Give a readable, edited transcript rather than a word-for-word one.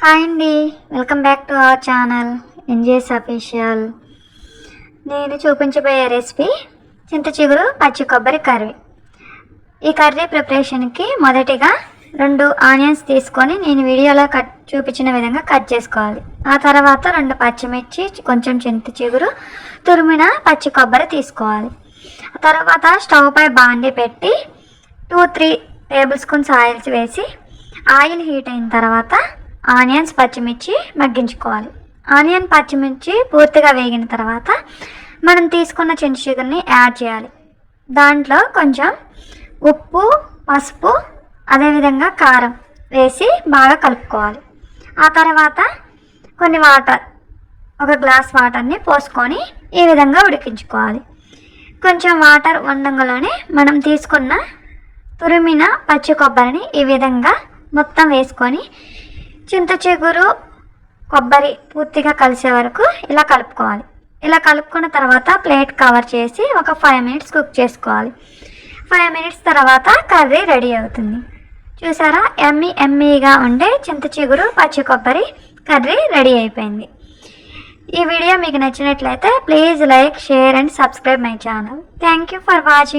Hi అండి, welcome back to our channel NJS official. నేను చూపించబోయే రెసిపీ చింత చిగురు పచ్చి కొబ్బరి కర్రీ. ఈ కర్రీ ప్రిపరేషన్కి మొదటిగా 2 ఆనియన్స్ తీసుకొని నేను వీడియోలో చూపించిన విధంగా కట్ చేసుకోవాలి. ఆ తర్వాత 2 పచ్చిమిర్చి, కొంచెం చింత చిగురు, తురిమిన పచ్చి కొబ్బరి తీసుకోవాలి. ఆ తర్వాత స్టవ్ పై బాండి పెట్టి 2-3 టేబుల్ స్పూన్స్ ఆయిల్స్ వేసి ఆయిల్ హీట్ అయిన తర్వాత ఆనియన్స్, పచ్చిమిర్చి మగ్గించుకోవాలి. ఆనియన్, పచ్చిమిర్చి పూర్తిగా వేగిన తర్వాత మనం తీసుకున్న చింత చిగురుని యాడ్ చేయాలి. దాంట్లో కొంచెం ఉప్పు, పసుపు, అదేవిధంగా కారం వేసి బాగా కలుపుకోవాలి. ఆ తర్వాత కొన్ని వాటర్, 1 గ్లాస్ వాటర్ని పోసుకొని ఈ విధంగా ఉడికించుకోవాలి. కొంచెం వాటర్ ఉండగానే మనం తీసుకున్న తురిమిన పచ్చి కొబ్బరిని ఈ విధంగా మొత్తం వేసుకొని చింత చిగురు, కొబ్బరి పూర్తిగా కలిసే వరకు ఇలా కలుపుకోవాలి. ఇలా కలుపుకున్న తర్వాత ప్లేట్ కవర్ చేసి ఒక 5 మినిట్స్ కుక్ చేసుకోవాలి. 5 మినిట్స్ తర్వాత కర్రీ రెడీ అవుతుంది. చూసారా, ఎమ్మీగా ఉండే చింత చిగురు పచ్చి కొబ్బరి కర్రీ రెడీ అయిపోయింది. ఈ వీడియో మీకు నచ్చినట్లయితే please like, share and subscribe my channel. Thank you for watching.